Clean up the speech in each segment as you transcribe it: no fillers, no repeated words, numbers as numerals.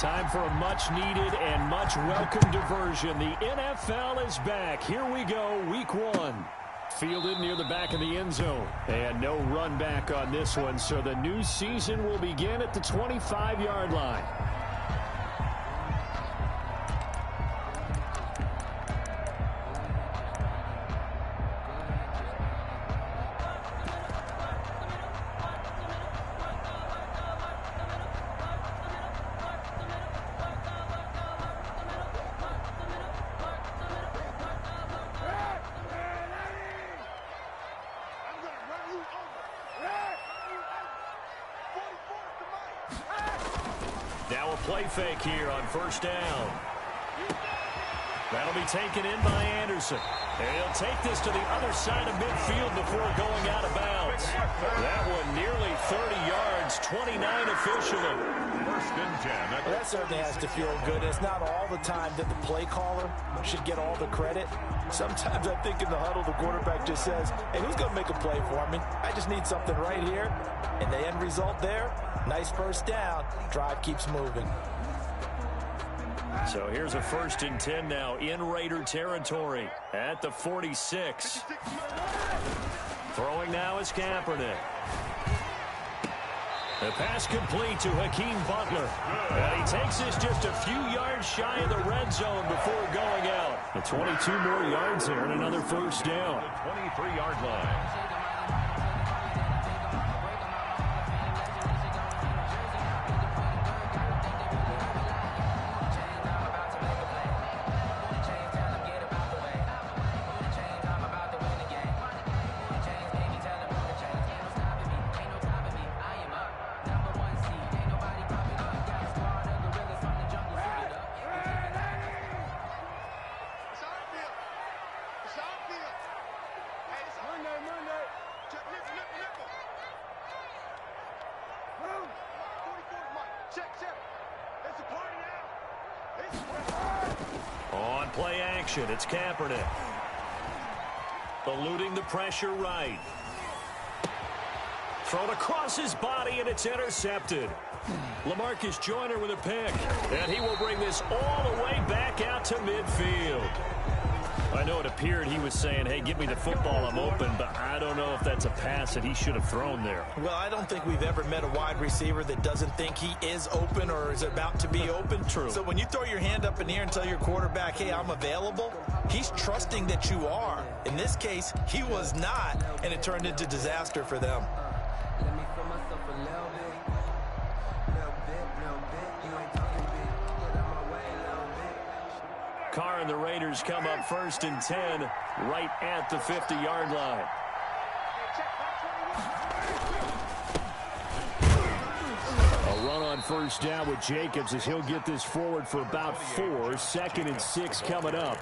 Time for a much-needed and much-welcome diversion. The NFL is back. Here we go, Week 1. Fielded near the back of the end zone. And no run back on this one, so the new season will begin at the 25-yard line. Now a play fake here on first down. That'll be taken in by Anderson. And he'll take this to the other side of midfield before going out of bounds. That one nearly 30 yards, 29 officially. First and 10. Well, that certainly has to feel good. It's not all the time that the play caller should get all the credit. Sometimes I think in the huddle, the quarterback just says, hey, who's going to make a play for me? I just need something right here. And the end result there, nice first down. Drive keeps moving. So here's a first and 10 now in Raider territory at the 46. Throwing now is Kaepernick. The pass complete to Hakeem Butler. And he takes this just a few yards shy of the red zone before going out. The 22 more yards there and another first down. The 23-yard line. On play action, it's Kaepernick. Eluding the pressure right. Thrown across his body, and it's intercepted. LaMarcus Joyner with a pick. And he will bring this all the way back out to midfield. I know it appeared he was saying, hey, give me the football, I'm open, but I don't know if that's a pass that he should have thrown there. Well, I don't think we've ever met a wide receiver that doesn't think he is open or is about to be open. True. So when you throw your hand up in the air and tell your quarterback, hey, I'm available, he's trusting that you are. In this case, he was not, and it turned into disaster for them. Carr and the Raiders come up first and 10 right at the 50-yard line. A run on first down with Jacobs as he'll get this forward for about 4. Second and 6 coming up.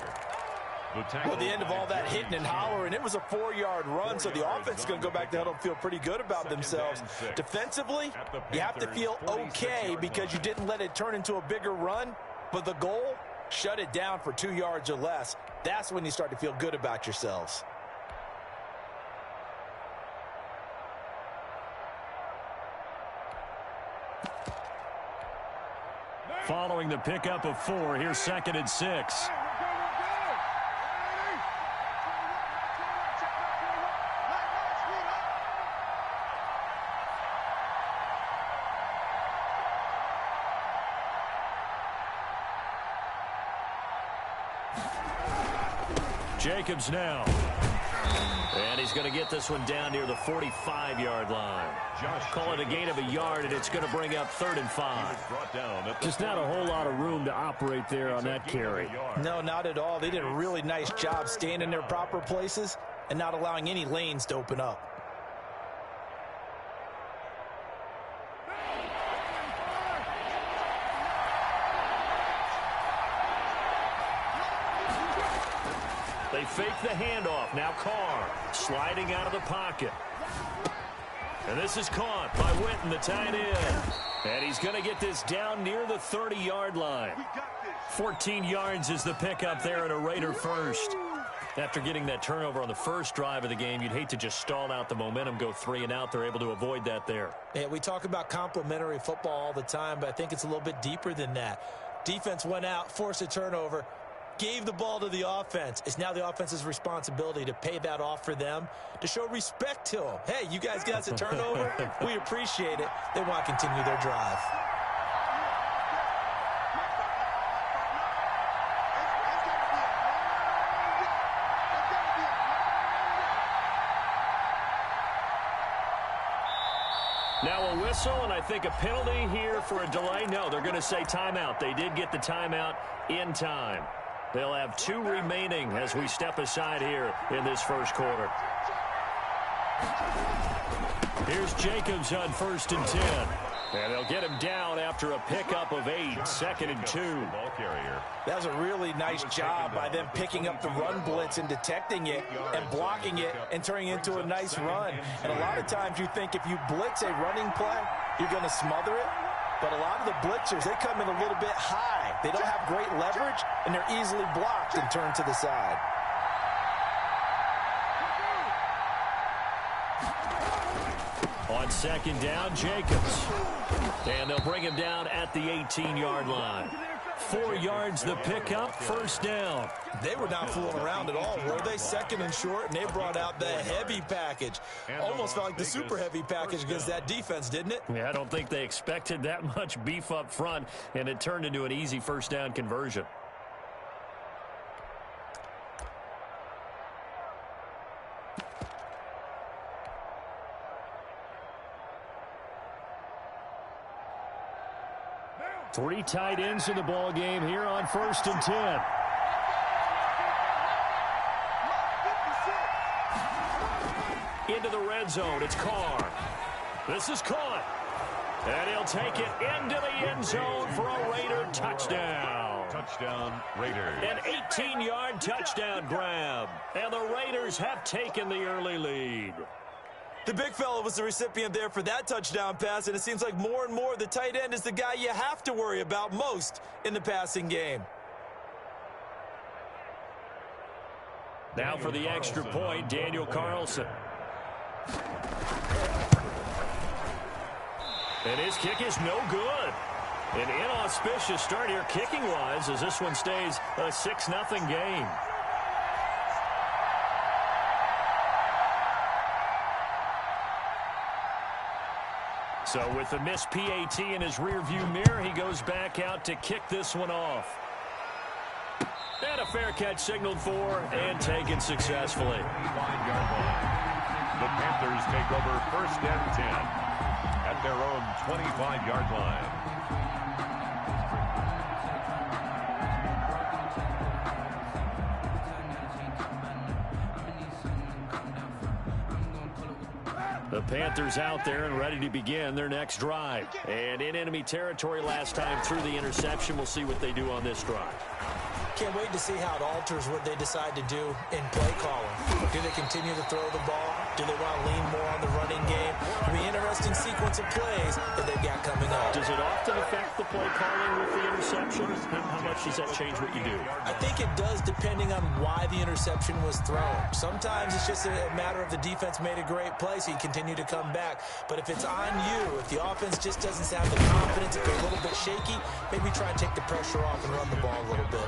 Well, the end of all that hitting and hollering, it was a 4-yard run, so the offense is going to go back to huddle and feel pretty good about themselves. Defensively, you have to feel okay because you didn't let it turn into a bigger run, but the goal, shut it down for 2 yards or less. That's when you start to feel good about yourselves. Following the pickup of 4, here's second and 6. Jacobs now. And he's going to get this one down near the 45-yard line. Call it a gain of a yard, and it's going to bring up 3rd and 5. Just not a whole lot of room to operate there on that carry. No, not at all. They did a really nice job staying in their proper places and not allowing any lanes to open up. They fake the handoff. Now Carr sliding out of the pocket. And this is caught by Witten, the tight end. And he's going to get this down near the 30-yard line. 14 yards is the pickup there at a Raider first. After getting that turnover on the first drive of the game, you'd hate to just stall out the momentum, go 3 and out. They're able to avoid that there. Yeah, we talk about complementary football all the time, but I think it's a little bit deeper than that. Defense went out, forced a turnover, gave the ball to the offense. It's now the offense's responsibility to pay that off for them, to show respect to them. Hey, you guys got us a turnover? We appreciate it. They want to continue their drive. Now a whistle, and I think a penalty here for a delay. No, they're going to say timeout. They did get the timeout in time. They'll have 2 remaining as we step aside here in this first quarter. Here's Jacobs on 1st and 10. And they'll get him down after a pickup of 8, 2nd and 2. That was a really nice job by them picking up the run blitz and detecting it and blocking it and turning it into a nice run. And a lot of times you think if you blitz a running play, you're going to smother it. But a lot of the blitzers, they come in a little bit high. They don't have great leverage, and they're easily blocked and turned to the side. On 2nd down, Jacobs. And they'll bring him down at the 18-yard line. 4 yards the pickup, 1st down. They were not fooling around at all, were they? 2nd and short, and they brought out the heavy package. Almost felt like the super heavy package against that defense, didn't it? Yeah, I don't think they expected that much beef up front, and it turned into an easy 1st down conversion. Three tight ends in the ball game here on 1st and 10. Into the red zone. It's Carr. This is caught. And he'll take it into the end zone for a Raider touchdown. Touchdown, Raiders. An 18-yard touchdown grab. And the Raiders have taken the early lead. The big fella was the recipient there for that touchdown pass, and it seems like more and more the tight end is the guy you have to worry about most in the passing game. Now for the extra point, Daniel Carlson. And his kick is no good. An inauspicious start here kicking-wise as this one stays a 6-0 game. So with the missed PAT in his rearview mirror, he goes back out to kick this one off. And a fair catch signaled for and taken successfully. The Panthers take over 1st and 10 at their own 25-yard line. The Panthers out there and ready to begin their next drive. And in enemy territory last time through the interception. We'll see what they do on this drive. Can't wait to see how it alters what they decide to do in play calling. Do they continue to throw the ball? Do they want to lean more on the running game? It'll be an interesting sequence of plays that they've got coming up. Does it often affect the play calling with the interception? How much does that change what you do? I think it does depending on why the interception was thrown. Sometimes it's just a matter of the defense made a great play, so you continue to come back. But if it's on you, if the offense just doesn't have the confidence, if they're a little bit shaky, maybe try and take the pressure off and run the ball a little bit.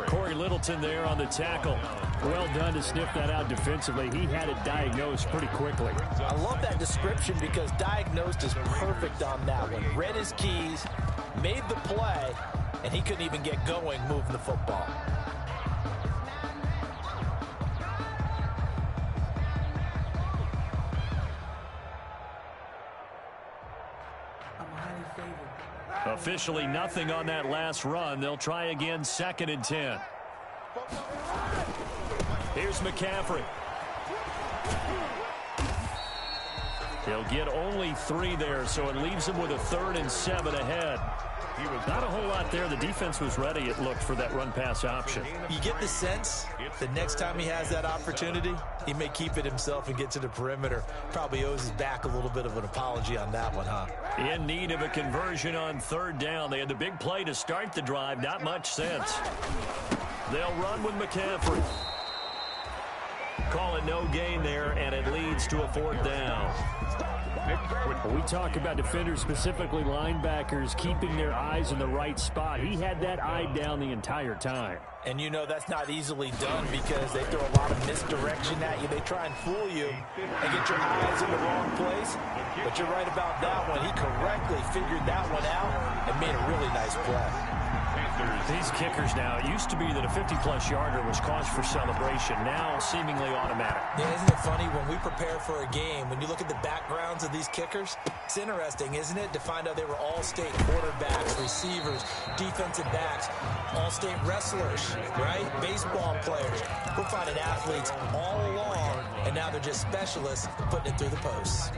Corey Littleton there on the tackle. Well done to sniff that out defensively. He had it diagnosed pretty quickly. I love that description because diagnosed is perfect on that one. Read his keys, made the play, and he couldn't even get going moving the football. Officially nothing on that last run. They'll try again 2nd and 10. Here's McCaffrey. He'll get only 3 there, so it leaves him with a 3rd and 7 ahead. Not a whole lot there. The defense was ready, it looked, for that run-pass option. You get the sense that next time he has that opportunity, he may keep it himself and get to the perimeter. Probably owes his back a little bit of an apology on that one, huh? In need of a conversion on 3rd down. They had the big play to start the drive. Not much sense. They'll run with McCaffrey. call it no gain there, and it leads to a 4th down. We talk about defenders, specifically linebackers, keeping their eyes in the right spot. He had that eye down the entire time. And you know that's not easily done because they throw a lot of misdirection at you. They try and fool you and get your eyes in the wrong place. But you're right about that one. He correctly figured that one out and made a really nice play. These kickers now, it used to be that a 50-plus yarder was cause for celebration. Now seemingly automatic. Yeah, isn't it funny when we prepare for a game, when you look at the backgrounds of these kickers, it's interesting, isn't it, to find out they were all-state quarterbacks, receivers, defensive backs, all-state wrestlers, right? Baseball players. We're finding athletes all along, and now they're just specialists putting it through the posts.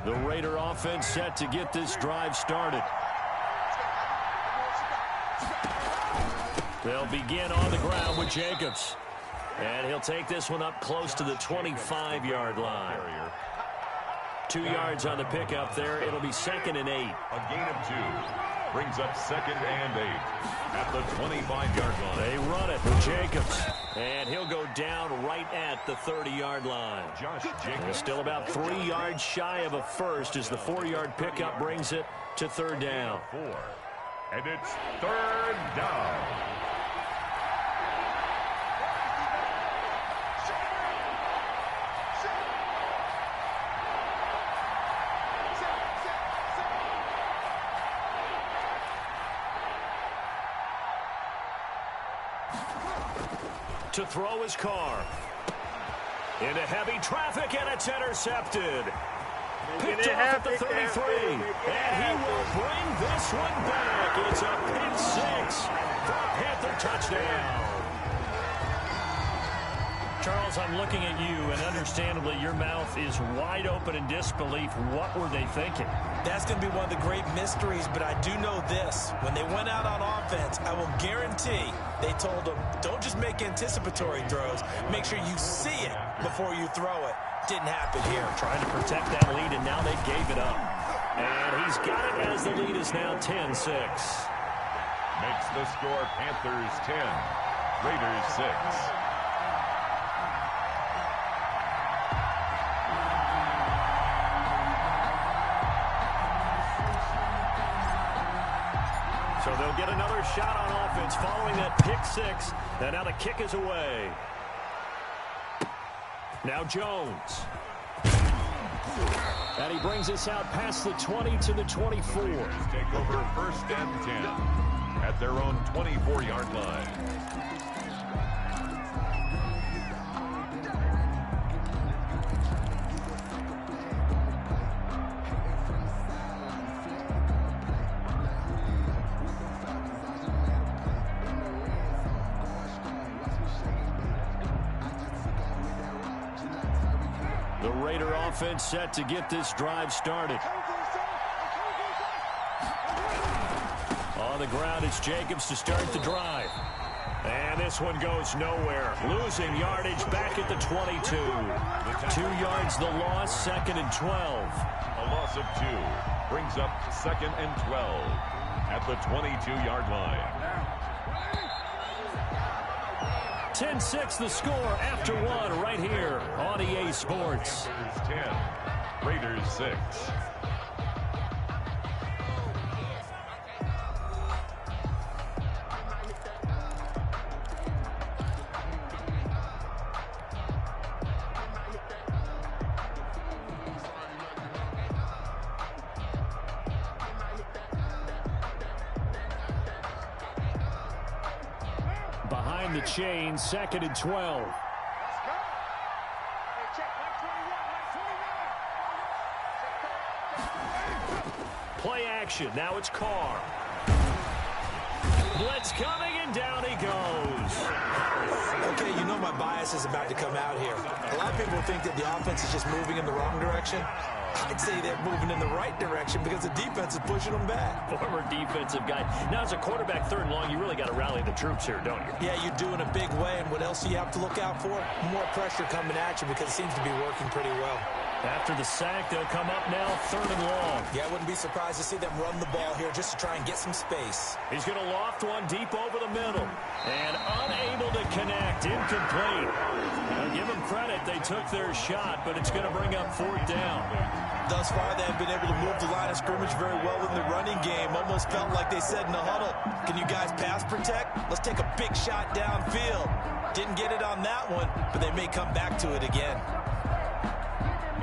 The Raider offense set to get this drive started. They'll begin on the ground with Jacobs. And he'll take this one up close to the 25-yard line. 2 yards on the pickup there. It'll be 2nd and 8. A gain of 2. Brings up 2nd and 8 at the 25-yard line. They run it with Jacobs. And he'll go down right at the 30-yard line. Josh Jacobs. And still about 3 yards shy of a first as the 4-yard pickup brings it to 3rd down. 4. And it's 3rd down. To throw his car. Into heavy traffic, and it's intercepted. Picked off at the 33. And he will bring this one back. It's a pick 6 for a Panther touchdown. Charles, I'm looking at you, and understandably, your mouth is wide open in disbelief. What were they thinking? That's going to be one of the great mysteries, but I do know this. When they went out on offense, I will guarantee they told them, don't just make anticipatory throws. Make sure you see it before you throw it. Didn't happen here. Trying to protect that lead, and now they gave it up. And he's got it as the lead is now 10-6. Makes the score Panthers 10, Raiders 6. So they'll get another shot on offense following that pick 6. And now the kick is away. Now Jones. And he brings us out past the 20 to the 24. Take over 1st and 10 at their own 24-yard line. The Raider offense set to get this drive started. On the ground, it's Jacobs to start the drive. And this one goes nowhere. Losing yardage back at the 22. 2 yards the loss, 2nd and 12. A loss of 2 brings up 2nd and 12 at the 22-yard line. 10-6 the score after 1 right here on EA Sports. Panthers 10, Raiders 6. Behind the chain, 2nd and 12. Play action. Now it's Carr. Blitz coming, and down he goes. Okay, you know my bias is about to come out here. A lot of people think that the offense is just moving in the wrong direction. I'd say they're moving in the right direction because the defense is pushing them back. Former defensive guy. Now, as a quarterback, third and long, you really got to rally the troops here, don't you? Yeah, you do in a big way. And what else do you have to look out for? More pressure coming at you because it seems to be working pretty well. After the sack, they'll come up now, third and long. Yeah, I wouldn't be surprised to see them run the ball here just to try and get some space. He's going to loft one deep over the middle. And unable to connect, incomplete. Now, give them credit, they took their shot, but it's going to bring up fourth down. Thus far, they have been able to move the line of scrimmage very well in the running game. Almost felt like they said in the huddle, can you guys pass protect? Let's take a big shot downfield. Didn't get it on that one, but they may come back to it again.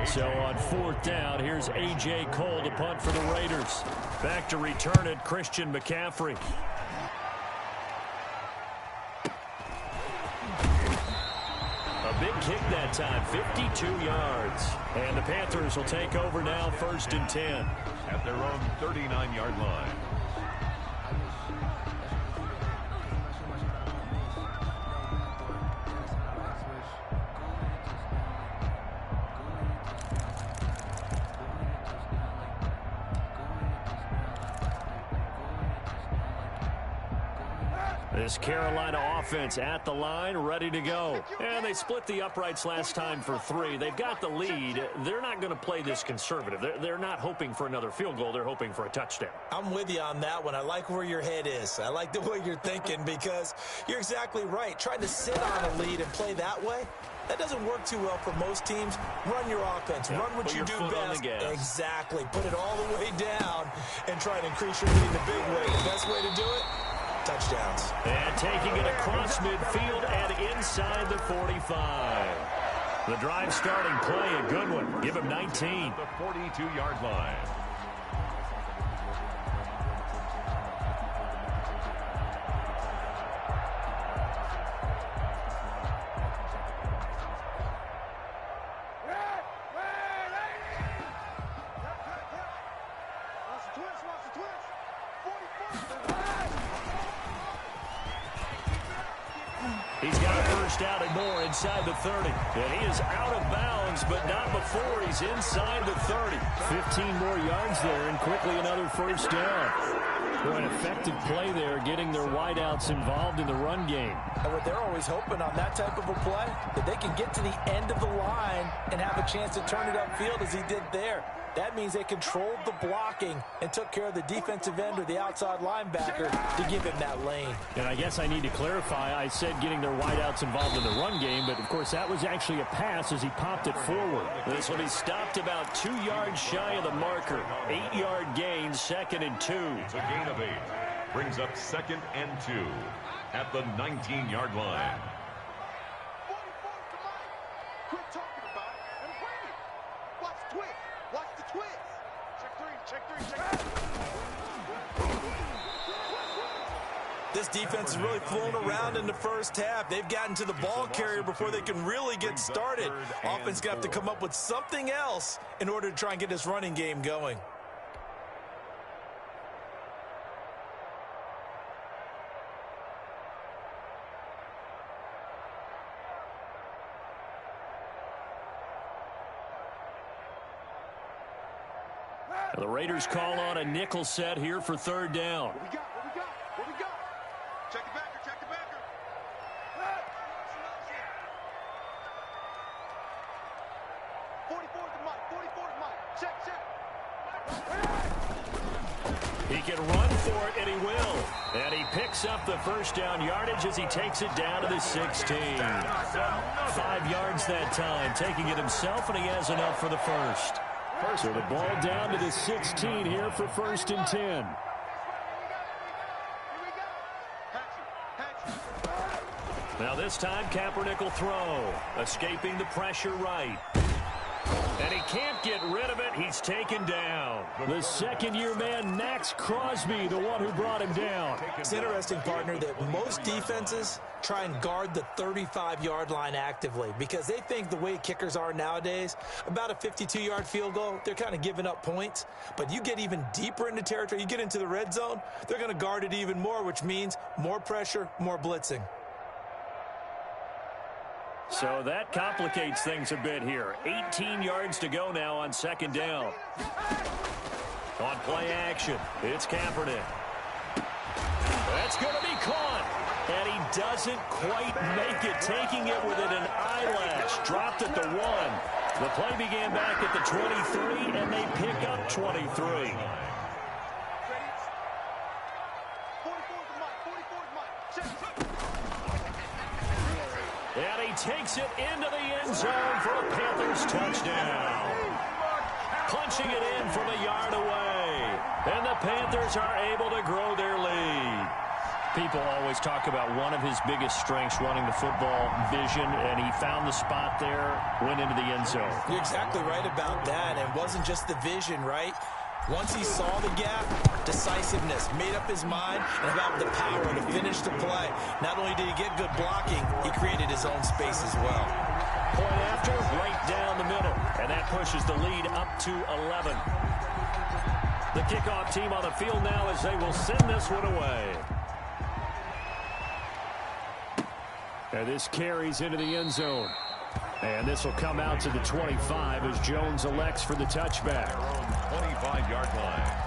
So on fourth down, here's A.J. Cole to punt for the Raiders. Back to return it, Christian McCaffrey. A big kick that time, 52 yards. And the Panthers will take over now, 1st and 10. At their own 39-yard line. This Carolina offense at the line, ready to go. And they split the uprights last time for 3. They've got the lead. They're not going to play this conservative. They're not hoping for another field goal. They're hoping for a touchdown. I'm with you on that one. I like where your head is. I like the way you're thinking because you're exactly right. Trying to sit on a lead and play that way, that doesn't work too well for most teams. Run your offense. Run what you do best. Exactly. Put it all the way down and try to increase your lead the big way. The best way to do it? Touchdowns. And taking it across midfield and inside the 45. The drive starting play, a good one. Give him 19. The 42-yard line. He's got a first down and more inside the 30. And he is out of bounds, but not before he's inside the 30. 15 more yards there, and quickly another first down. Boy, an effective play there, getting their wideouts involved in the run game. And what they're always hoping on that type of a play, that they can get to the end of the line and have a chance to turn it upfield as he did there. That means they controlled the blocking and took care of the defensive end or the outside linebacker to give him that lane. And I guess I need to clarify, I said getting their wideouts involved in the run game, but of course that was actually a pass as he popped it forward. This will be stopped about 2 yards shy of the marker. 8-yard gain, 2nd and 2. It's a gain of 8. Brings up 2nd and 2 at the 19-yard line. Quit talking about it and bring it. Watch the twist. Watch the twist. Check three. This defense is really flown around in the first half. They've gotten to the ball carrier before they can really get started. Offense got to come up with something else in order to try and get this running game going. The Raiders call on a nickel set here for 3rd down. What we got? Check the backer. 44 to Mike. Check. He can run for it, and he will. And he picks up the first down yardage as he takes it down to the 16. 5 yards that time, taking it himself, and he has enough for the first. So the ball down to the 16 here for 1st and 10. Now this time, Kaepernick will throw. Escaping the pressure right. And he can't get rid of it. He's taken down. The second-year man, Max Crosby, the one who brought him down. It's interesting, partner, that most defenses try and guard the 35-yard line actively because they think the way kickers are nowadays, about a 52-yard field goal, they're kind of giving up points. But you get even deeper into territory, you get into the red zone, they're going to guard it even more, which means more pressure, more blitzing. So that complicates things a bit here. 18 yards to go now on second down. On play action, it's Kaepernick. That's going to be caught. And he doesn't quite make it, taking it within an eyelash. Dropped at the 1. The play began back at the 23, and they pick up 23. And he takes it into the end zone for a Panthers touchdown. Punching it in from a yard away. And the Panthers are able to grow their lead. People always talk about one of his biggest strengths running the football, vision, and he found the spot there, went into the end zone. You're exactly right about that. And it wasn't just the vision, right? Once he saw the gap, decisiveness, made up his mind, and about the power to finish the play. Not only did he get good blocking, he created his own space as well. Point after, right down the middle. And that pushes the lead up to 11. The kickoff team on the field now as they will send this one away. And this carries into the end zone. And this will come out to the 25 as Jones elects for the touchback. 25-yard line.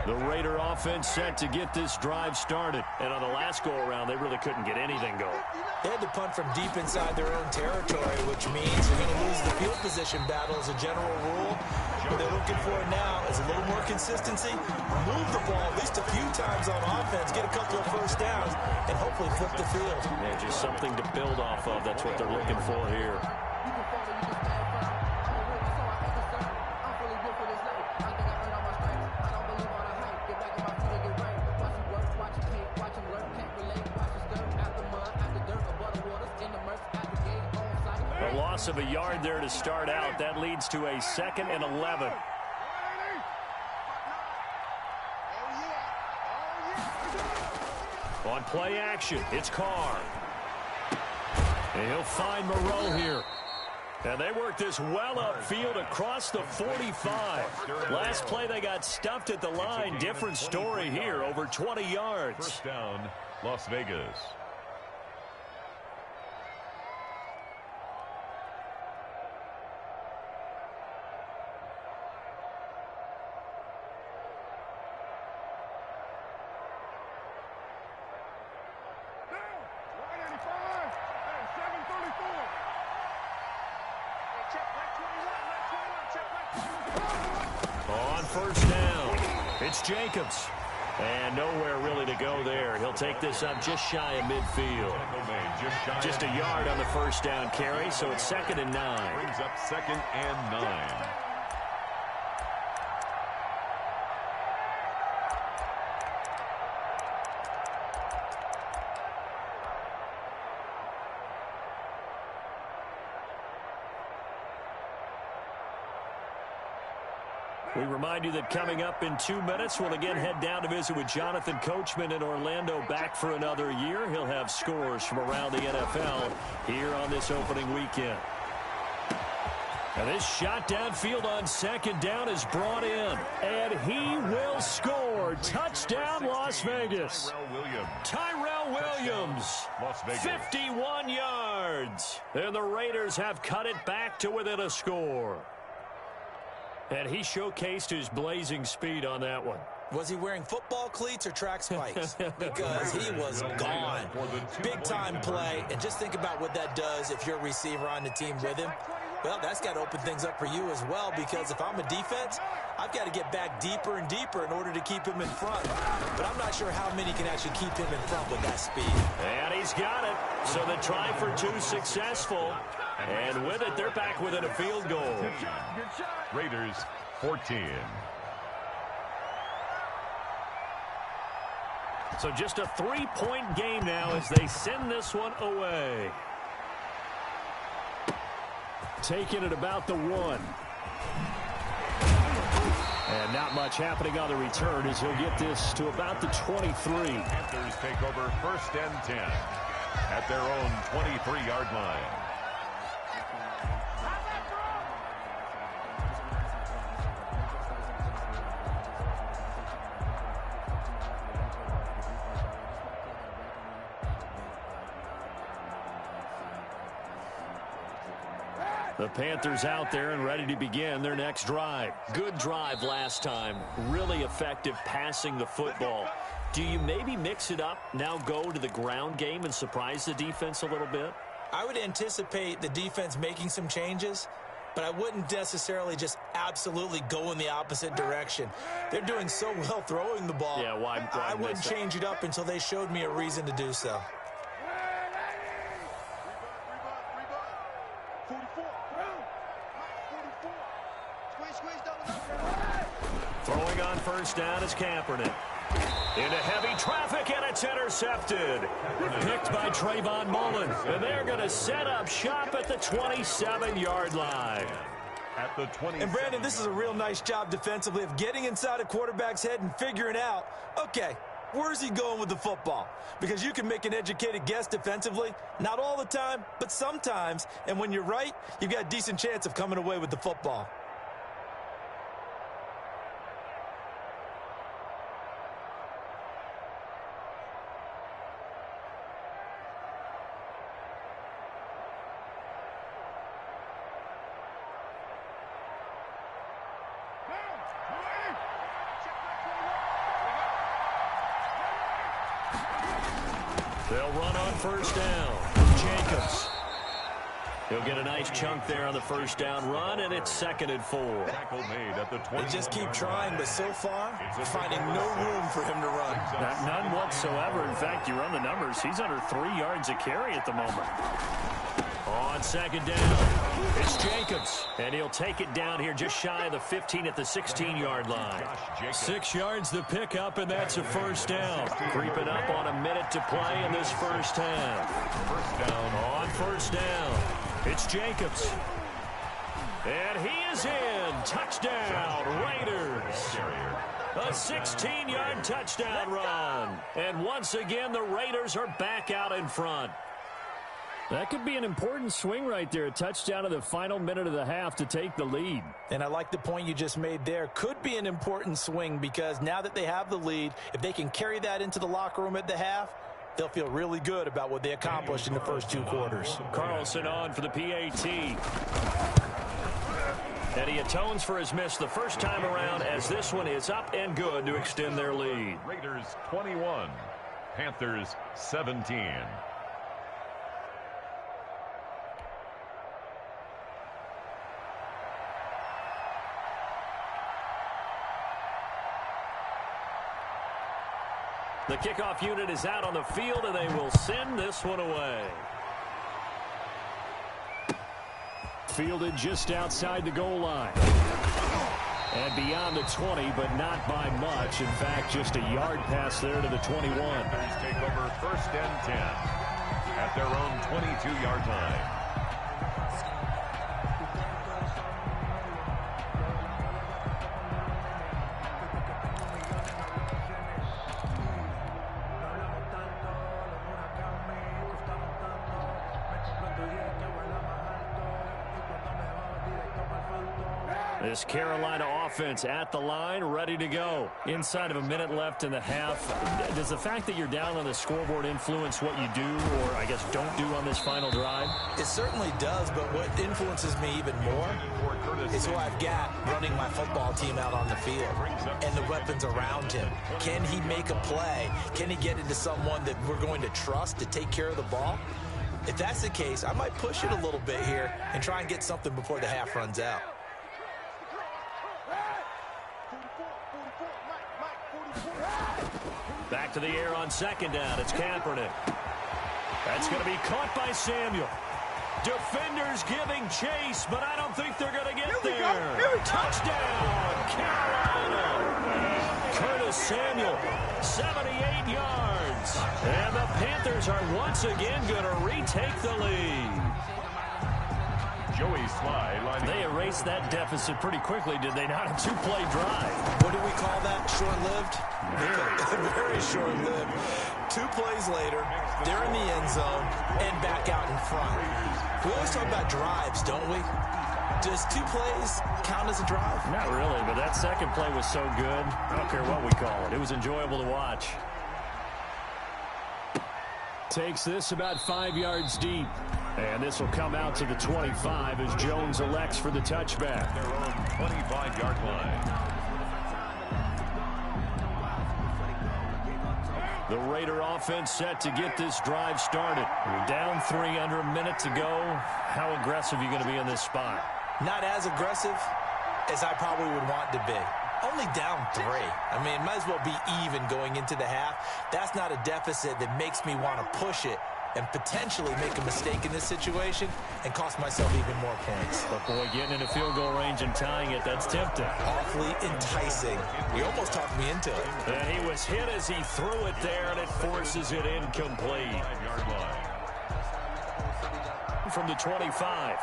The Raider offense set to get this drive started. And on the last go-around, they really couldn't get anything going. They had to punt from deep inside their own territory, which means you're going to lose the field position battle as a general rule. What they're looking for now is a little more consistency, move the ball at least a few times on offense, get a couple of first downs, and hopefully flip the field. Yeah, just something to build off of. That's what they're looking for here. A loss of a yard there to start out. That leads to a 2nd and 11. On play action, it's Carr. And he'll find Moreau here. And they work this well upfield across the 45. Last play they got stuffed at the line. Different story here, over 20 yards. First down, Las Vegas. On first down, it's Jacobs. And nowhere really to go there. He'll take this up just shy of midfield. Just a yard on the first down carry, so it's 2nd and 9. Brings up 2nd and 9. We remind you that coming up in 2 minutes, we'll again head down to visit with Jonathan Coachman in Orlando, back for another year. He'll have scores from around the NFL here on this opening weekend. And this shot downfield on 2nd down is brought in, and he will score. Touchdown, Las Vegas. Tyrell Williams, 51 yards. And the Raiders have cut it back to within a score. And he showcased his blazing speed on that one. Was he wearing football cleats or track spikes? Because he was gone. Big-time play. And just think about what that does if you're a receiver on the team with him. Well, that's got to open things up for you as well, because if I'm a defense, I've got to get back deeper and deeper in order to keep him in front. But I'm not sure how many can actually keep him in front with that speed. And he's got it. So the try for 2 successful. And with it, they're back within a field goal. Raiders 14. So just a 3-point game now as they send this one away. Taking it about the 1. And not much happening on the return as he'll get this to about the 23. Panthers take over 1st and 10 at their own 23-yard line. The Panthers out there and ready to begin their next drive. Good drive last time. Really effective passing the football. Do you maybe mix it up, now go to the ground game and surprise the defense a little bit? I would anticipate the defense making some changes, but I wouldn't necessarily just absolutely go in the opposite direction. They're doing so well throwing the ball. Yeah, why I wouldn't change it up until they showed me a reason to do so. Throwing on first down is Kaepernick. Into heavy traffic, and it's intercepted. Picked by Trayvon Mullen. And they're going to set up shop at the 27-yard line. At the 20. And, Brandon, this is a real nice job defensively of getting inside a quarterback's head and figuring out, okay, where's he going with the football? Because you can make an educated guess defensively. Not all the time, but sometimes. And when you're right, you've got a decent chance of coming away with the football. They'll run on first down. Jacobs. He'll get a nice chunk there on the first down run, and it's 2nd and 4. Tackle made at the 20. They just keep trying, but so far, finding no room for him to run. None whatsoever. In fact, you run the numbers. He's under 3 yards a carry at the moment. On 2nd down, it's Jacobs. And he'll take it down here just shy of the 15 at the 16-yard line. 6 yards the pickup, and that's a first down. Creeping up on a minute to play in this first half. First down. On first down, it's Jacobs. And he is in. Touchdown, Raiders. A 16-yard touchdown run. And once again, the Raiders are back out in front. That could be an important swing right there. A touchdown in the final minute of the half to take the lead. And I like the point you just made there. Could be an important swing because now that they have the lead, if they can carry that into the locker room at the half, they'll feel really good about what they accomplished in the first 2 quarters. Carlson on for the PAT. And he atones for his miss the first time around as this one is up and good to extend their lead. Raiders 21, Panthers 17. The kickoff unit is out on the field, and they will send this one away. Fielded just outside the goal line. And beyond the 20, but not by much. In fact, just a yard pass there to the 21. Panthers take over 1st and 10 at their own 22-yard line. This Carolina offense at the line, ready to go. Inside of a minute left in the half. Does the fact that you're down on the scoreboard influence what you do, or I guess don't do on this final drive? It certainly does, but what influences me even more is who I've got running my football team out on the field and the weapons around him. Can he make a play? Can he get into someone that we're going to trust to take care of the ball? If that's the case, I might push it a little bit here and try and get something before the half runs out. Back to the air on 2nd down. It's Kaepernick. That's going to be caught by Samuel. Defenders giving chase, but I don't think they're going to get there. Touchdown, Carolina. Curtis Samuel, 78 yards. And the Panthers are once again going to retake the lead. Joey Sly lining. They erased that deficit pretty quickly, did they not? A 2-play drive. What do we call that? Short-lived? Very short-lived. 2 plays later, they're in the end zone and back out in front. We always talk about drives, don't we? Does 2 plays count as a drive? Not really, but that second play was so good. I don't care what we call it. It was enjoyable to watch. Takes this about 5 yards deep. And this will come out to the 25 as Jones elects for the touchback. Their own 25-yard line. The Raider offense set to get this drive started. You're down 3 under a minute to go. How aggressive are you going to be in this spot? Not as aggressive as I probably would want to be. Only down 3. I mean, it might as well be even going into the half. That's not a deficit that makes me want to push it and potentially make a mistake in this situation and cost myself even more points. But, boy, getting into field goal range and tying it, that's tempting. Awfully enticing. He almost talked me into it. And he was hit as he threw it there, and it forces it incomplete. 5-yard line. From the 25.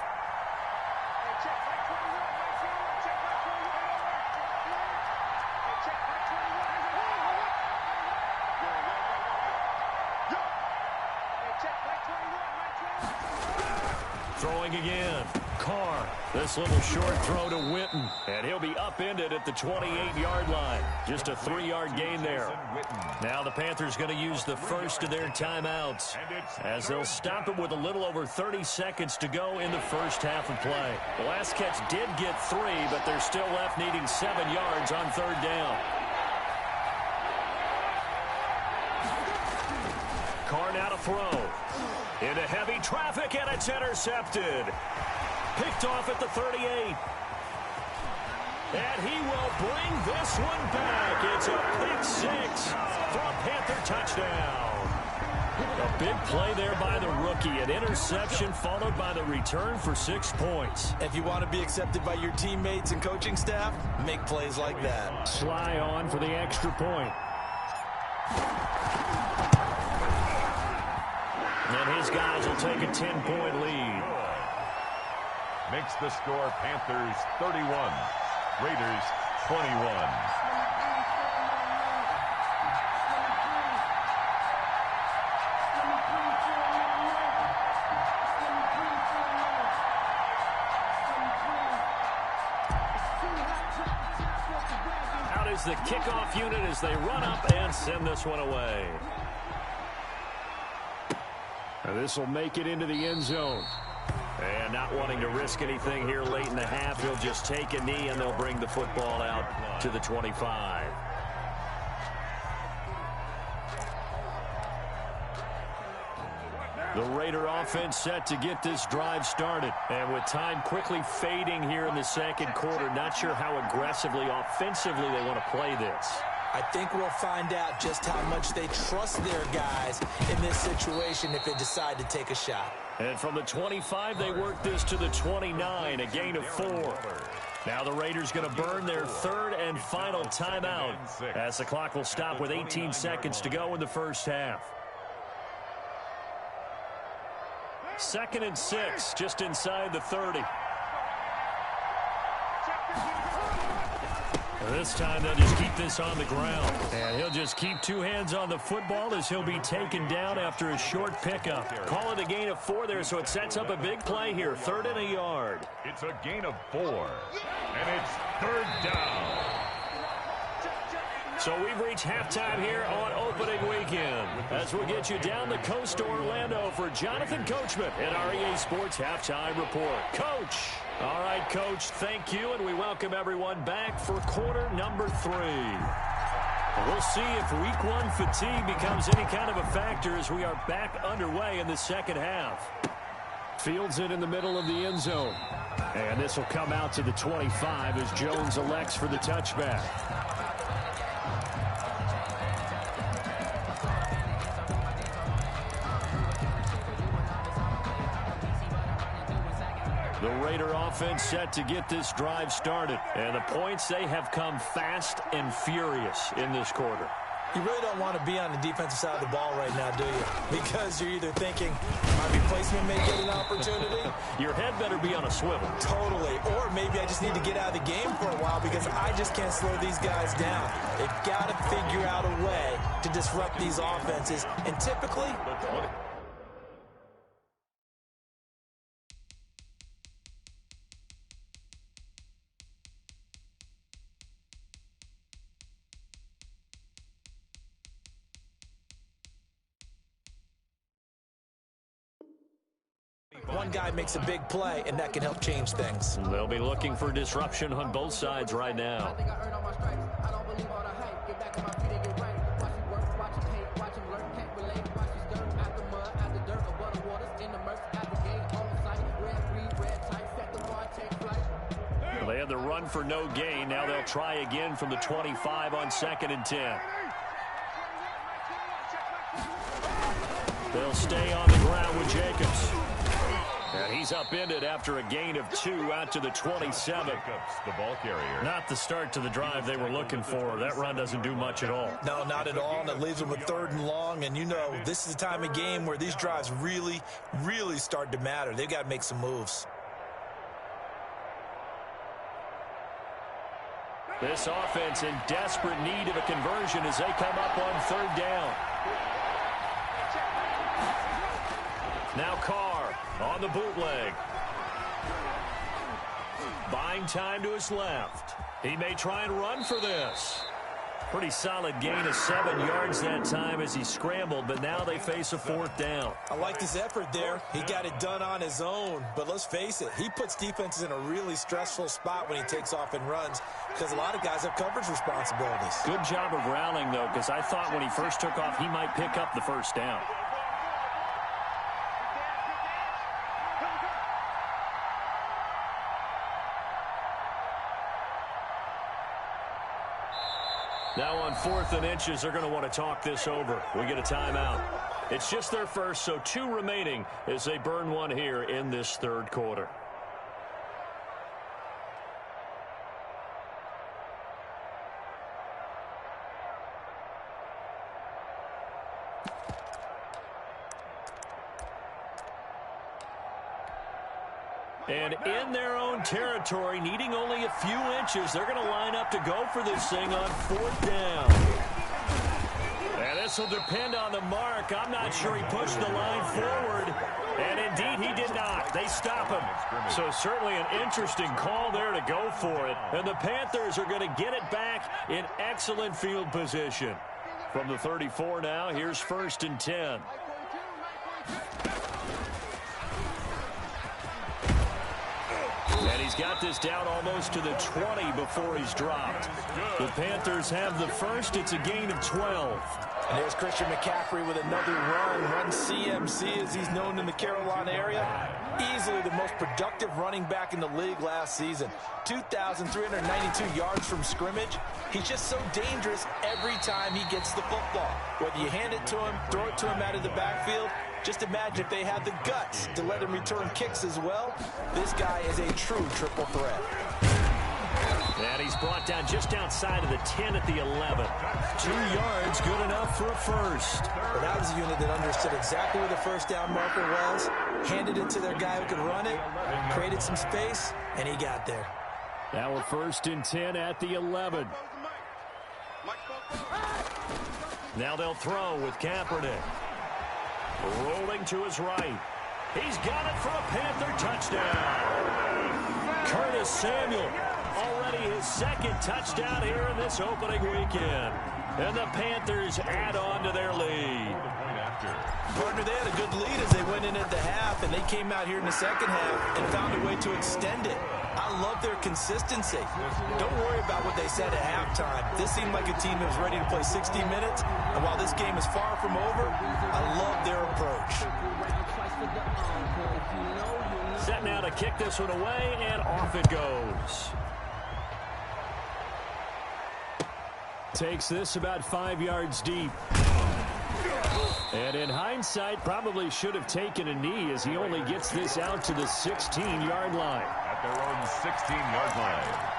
Throwing again. Carr. This little short throw to Witten. And he'll be upended at the 28-yard line. Just a 3-yard gain there. Now the Panthers going to use the first of their timeouts as they'll stop it with a little over 30 seconds to go in the first half of play. The last catch did get 3, but they're still left needing 7 yards on 3rd down. Carr now to throw. Into heavy traffic, and it's intercepted. Picked off at the 38. And he will bring this one back. It's a pick 6 for a Panther touchdown. A big play there by the rookie. An interception followed by the return for 6 points. If you want to be accepted by your teammates and coaching staff, make plays like that. Sly on for the extra point. And his guys will take a 10-point lead. Makes the score Panthers 31, Raiders 21. Out is the kickoff unit as they run up and send this one away. This will make it into the end zone. And not wanting to risk anything here late in the half, he'll just take a knee and they'll bring the football out to the 25. The Raider offense set to get this drive started. And with time quickly fading here in the second quarter, not sure how aggressively, offensively they want to play this. I think we'll find out just how much they trust their guys in this situation if they decide to take a shot. And from the 25, they work this to the 29, a gain of 4. Now the Raiders going to burn their 3rd and final timeout as the clock will stop with 18 seconds to go in the first half. 2nd and 6, just inside the 30. This time they'll just keep this on the ground. And he'll just keep 2 hands on the football as he'll be taken down after a short pickup. Call it a gain of 4 there, so it sets up a big play here. 3rd and a yard. It's a gain of 4, and it's 3rd down. So we've reached halftime here on opening weekend as we'll get you down the coast to Orlando for Jonathan Coachman at our EA Sports Halftime Report. Coach. All right, Coach, thank you, and we welcome everyone back for quarter number 3. We'll see if week 1 fatigue becomes any kind of a factor as we are back underway in the second half. Fields it in the middle of the end zone. And this will come out to the 25 as Jones elects for the touchback. The Raider offense set to get this drive started. And the points, they have come fast and furious in this quarter. You really don't want to be on the defensive side of the ball right now, do you? Because you're either thinking, my replacement may get an opportunity. Your head better be on a swivel. Totally. Or maybe I just need to get out of the game for a while because I just can't slow these guys down. They've got to figure out a way to disrupt these offenses. And typically, one guy makes a big play, and that can help change things. They'll be looking for disruption on both sides right now. They had the run for no gain. Now they'll try again from the 25 on 2nd and 10. They'll stay on the ground with Jacobs. And he's upended after a gain of 2 out to the 27. Jacobs, the ball carrier. Not the start to the drive they were looking for. That run doesn't do much at all. No, not at all, and it leaves them with 3rd and long. And, you know, this is the time of game where these drives really, really start to matter. They've got to make some moves. This offense in desperate need of a conversion as they come up on 3rd down. Now Carr on the bootleg. Buying time to his left. He may try and run for this. Pretty solid gain of 7 yards that time as he scrambled, but now they face a 4th down. I like his effort there. He got it done on his own, but let's face it, he puts defenses in a really stressful spot when he takes off and runs because a lot of guys have coverage responsibilities. Good job of rallying, though, because I thought when he first took off, he might pick up the 1st down. Now on 4th and inches, they're going to want to talk this over. We get a timeout. It's just their first, so 2 remaining as they burn one here in this 3rd quarter. And in their own territory, needing only a few inches, they're going to line up to go for this thing on 4th down. And this will depend on the mark. I'm not sure he pushed the line forward. And indeed, he did not. They stop him. So certainly an interesting call there to go for it. And the Panthers are going to get it back in excellent field position. From the 34 now, here's 1st and 10. And he's got this down almost to the 20 before he's dropped. The Panthers have the first. It's a gain of 12. And there's Christian McCaffrey with another run CMC as he's known in the Carolina area. Easily the most productive running back in the league last season. 2,392 yards from scrimmage. He's just so dangerous every time he gets the football. Whether you hand it to him, throw it to him out of the backfield, just imagine if they had the guts to let him return kicks as well. This guy is a true triple threat. And he's brought down just outside of the 10 at the 11. 2 yards, good enough for a first. Well, that was a unit that understood exactly where the 1st down marker was, handed it to their guy who could run it, created some space, and he got there. Now we're 1st and 10 at the 11. Now they'll throw with Kaepernick. Rolling to his right. He's got it for a Panther touchdown. Curtis Samuel, already his 2nd touchdown here in this opening weekend. And the Panthers add on to their lead. Partner, they had a good lead as they went in at the half, and they came out here in the 2nd half and found a way to extend it. I love their consistency. Don't worry about what they said at halftime. This seemed like a team that was ready to play 60 minutes, and while this game is far from over, I love their approach. Set now to kick this one away, and off it goes. Takes this about 5 yards deep. And in hindsight, probably should have taken a knee as he only gets this out to the 16-yard line. At their own 16-yard line.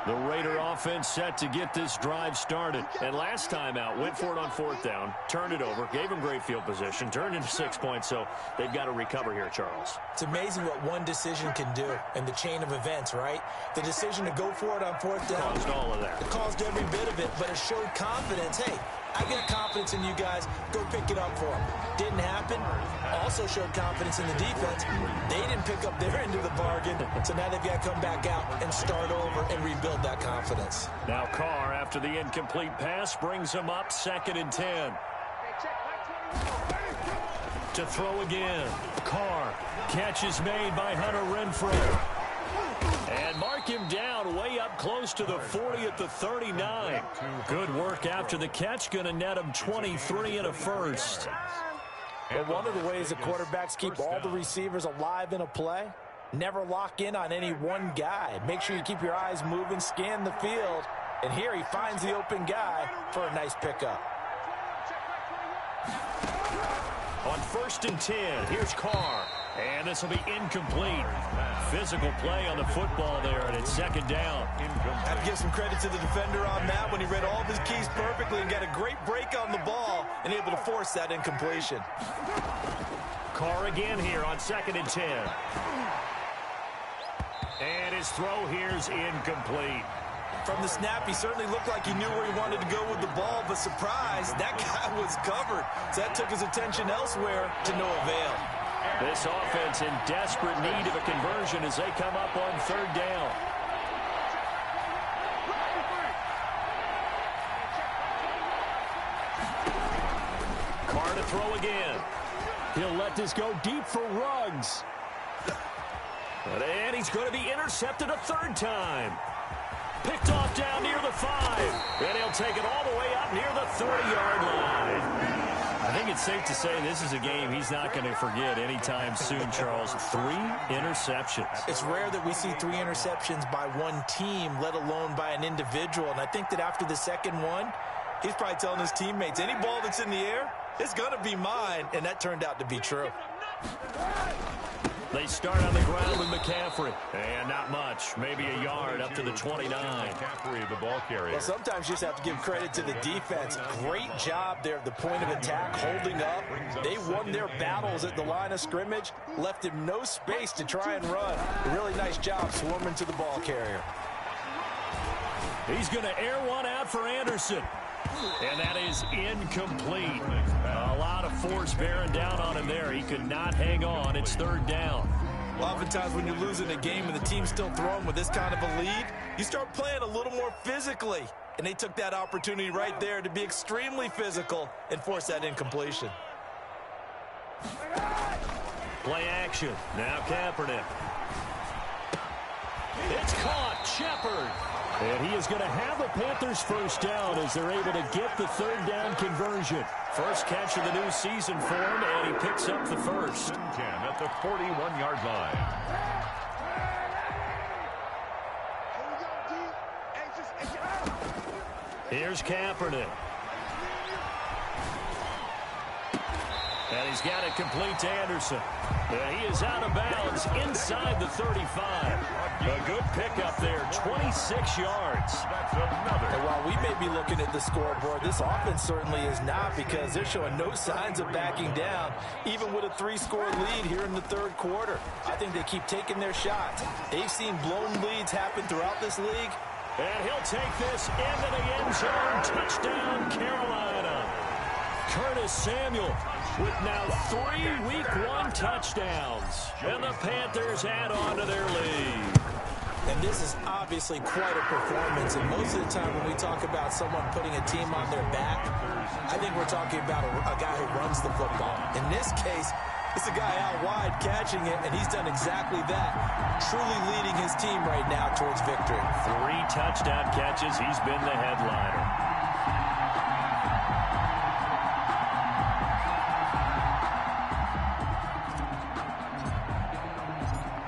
The Raider offense set to get this drive started. And last time out, went for it on 4th down, turned it over, gave them great field position, turned into 6 points, so they've got to recover here, Charles. It's amazing what one decision can do in the chain of events, right? The decision to go for it on 4th down. Caused all of that. It caused every bit of it, but it showed confidence. Hey, I got confidence in you guys. Go pick it up for them. Didn't happen. Also showed confidence in the defense. They didn't pick up their end of the bargain, so now they've got to come back out and start over and rebuild that confidence. Now Carr, after the incomplete pass, brings him up 2nd and 10. To throw again. Carr. Catch is made by Hunter Renfrow. And mark him down way up close to the 40 at the 39. Good work after the catch. Going to net him 23 and a first. Well, one of the ways the quarterbacks keep all the receivers alive in a play, never lock in on any one guy. Make sure you keep your eyes moving, scan the field. And here he finds the open guy for a nice pickup. On 1st and 10, here's Carr. And this will be incomplete. Physical play on the football there, and it's 2nd down. Have to give some credit to the defender on that when he read all of his keys perfectly and got a great break on the ball and able to force that incompletion. Carr again here on 2nd and 10. And his throw here's incomplete. From the snap, he certainly looked like he knew where he wanted to go with the ball, but surprise, that guy was covered. So that took his attention elsewhere to no avail. This offense in desperate need of a conversion as they come up on 3rd down. Carr to throw again. He'll let this go deep for Ruggs. And he's going to be intercepted a 3rd time. Picked off down near the 5. And he'll take it all the way up near the 30-yard line. I think it's safe to say this is a game he's not going to forget anytime soon, Charles. 3 interceptions. It's rare that we see 3 interceptions by one team, let alone by an individual. And I think that after the 2nd one, he's probably telling his teammates, any ball that's in the air, it's going to be mine. And that turned out to be true. They start on the ground with McCaffrey. And not much. Maybe a yard up to the 29. McCaffrey, the ball carrier. Well, sometimes you just have to give credit to the defense. Great job there at the point of attack, holding up. They won their battles at the line of scrimmage, left him no space to try and run. A really nice job swarming to the ball carrier. He's going to air one out for Anderson. And that is incomplete. A lot of force bearing down on him there. He could not hang on. It's 3rd down. Oftentimes when you're losing a game and the team's still throwing with this kind of a lead, you start playing a little more physically. And they took that opportunity right there to be extremely physical and force that incompletion. Play action. Now Kaepernick. It's caught. Shepard. And he is going to have the Panthers 1st down as they're able to get the 3rd down conversion. First catch of the new season for him, and he picks up the first. 10 at the 41-yard line. Here's Kaepernick. And he's got it complete to Anderson. And he is out of bounds inside the 35. A good pickup there, 26 yards. That's another. And while we may be looking at the scoreboard, this offense certainly is not, because they're showing no signs of backing down, even with a 3-score lead here in the 3rd quarter. I think they keep taking their shots. They've seen blown leads happen throughout this league. And he'll take this into the end zone. Touchdown, Carolina. Curtis Samuel with now 3 Week 1 touchdowns. And the Panthers add on to their lead. And this is obviously quite a performance. And most of the time when we talk about someone putting a team on their back, I think we're talking about a guy who runs the football. In this case, it's a guy out wide catching it, and he's done exactly that. Truly leading his team right now towards victory. 3 touchdown catches. He's been the headliner.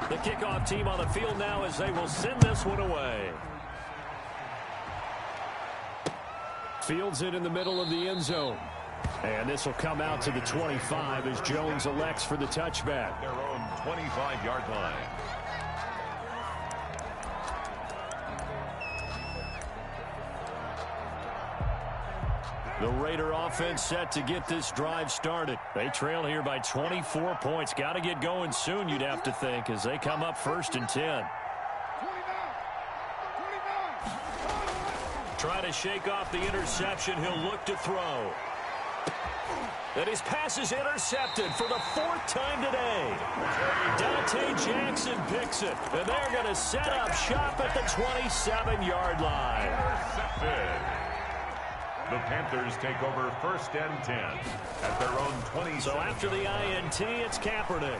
The kickoff team on the field now as they will send this one away. Fields it in the middle of the end zone. And this will come out to the 25 as Jones elects for the touchback. Their own 25-yard line. The Raider offense set to get this drive started. They trail here by 24 points. Got to get going soon, you'd have to think, as they come up 1st and 10. Try to shake off the interception. He'll look to throw. And his pass is intercepted for the 4th time today. Dante Jackson picks it. And they're going to set up shop at the 27-yard line. Intercepted. The Panthers take over 1st and 10 at their own 20. So after the INT, it's Kaepernick.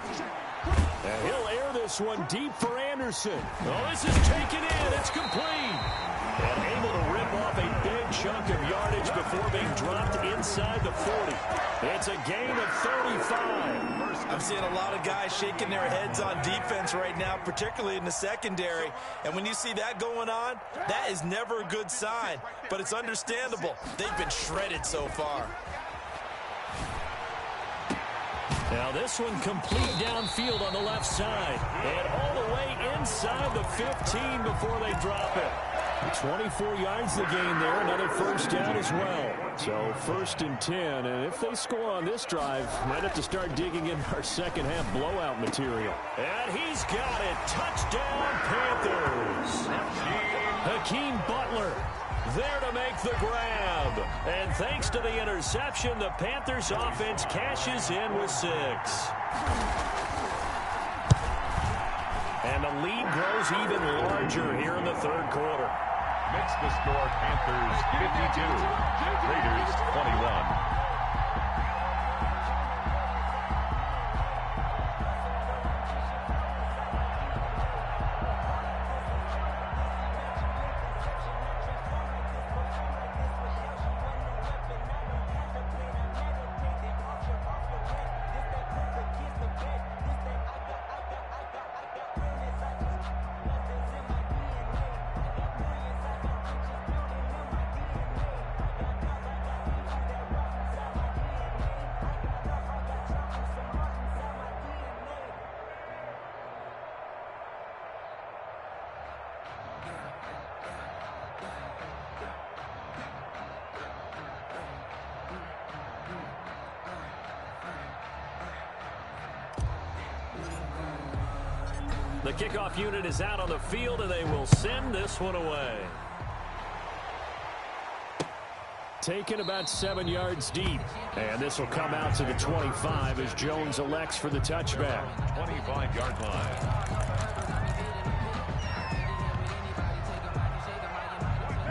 And he'll air this one deep for Anderson. Oh, this is taken in. It's complete. And able to rip off a big chunk of yardage before being dropped inside the 40. It's a gain of 35. I'm seeing a lot of guys shaking their heads on defense right now, particularly in the secondary. And when you see that going on, that is never a good sign. But it's understandable. They've been shredded so far. Now this one complete downfield on the left side. And all the way inside the 15 before they drop it. 24 yards the gain there. Another first down as well. So 1st and 10. And if they score on this drive, might have to start digging in our second half blowout material. And he's got it. Touchdown Panthers. Hakeem Butler there to make the grab. And thanks to the interception, the Panthers offense cashes in with 6. And the lead grows even larger here in the 3rd quarter. Makes the score Panthers 52, Raiders 21. The kickoff unit is out on the field, and they will send this one away. Taken about 7 yards deep. And this will come out to the 25 as Jones elects for the touchback. 25-yard line.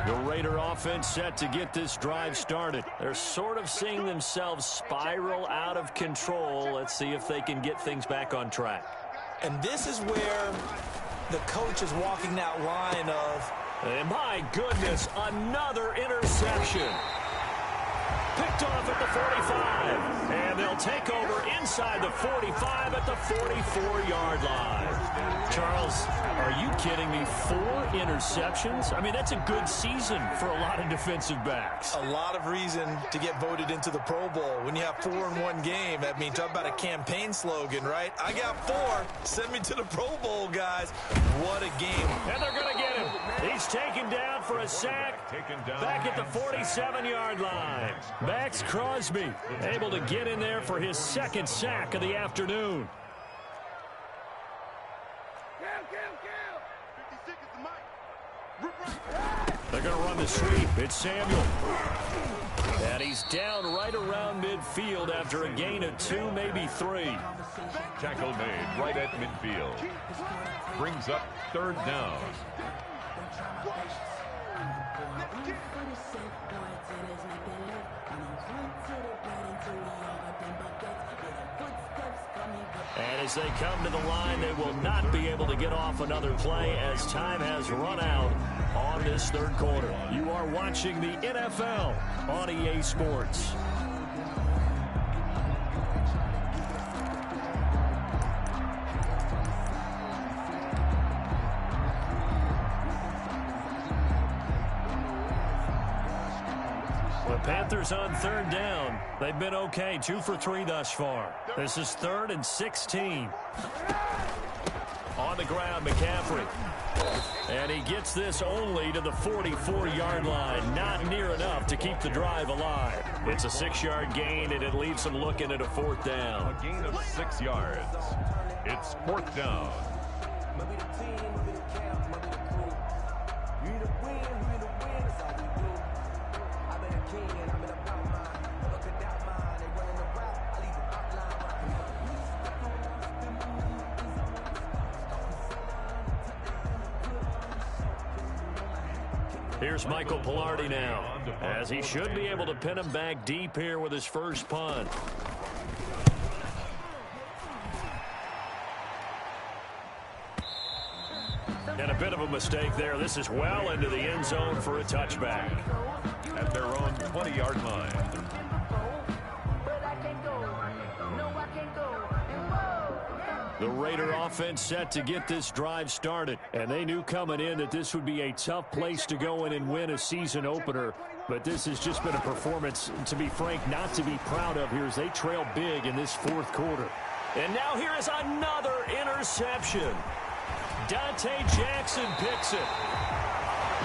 The Raider offense set to get this drive started. They're sort of seeing themselves spiral out of control. Let's see if they can get things back on track. And this is where the coach is walking that line of... And my goodness, another interception. Picked off at the 45. And they'll take over inside the 45 at the 44-yard line. Charles, are you kidding me? 4 interceptions? I mean, that's a good season for a lot of defensive backs. A lot of reason to get voted into the Pro Bowl. When you have 4 in one game, I mean, talk about a campaign slogan, right? I got 4. Send me to the Pro Bowl, guys. What a game. And they're going to get him. He's taken down for a sack back at the 47-yard line. Max Crosby able to get in there for his 2nd sack of the afternoon. They're going to run the sweep. It's Samuel. And he's down right around midfield after a gain of 2, maybe 3. Tackle made right at midfield. Brings up 3rd down. And as they come to the line, they will not be able to get off another play as time has run out on this 3rd quarter. You are watching the NFL on EA Sports. The Panthers on 3rd down. They've been okay, 2 for 3 thus far. This is 3rd and 16. On the ground, McCaffrey. And he gets this only to the 44-yard line. Not near enough to keep the drive alive. It's a 6-yard gain, and it leaves them looking at a 4th down. A gain of 6 yards. It's 4th down. Here's Michael Pilardi now, as he should be able to pin him back deep here with his first punt. And a bit of a mistake there. This is well into the end zone for a touchback. At their own 20-yard line. The Raider offense set to get this drive started. And they knew coming in that this would be a tough place to go in and win a season opener. But this has just been a performance, to be frank, not to be proud of here as they trail big in this fourth quarter. And now here is another interception. Dante Jackson picks it.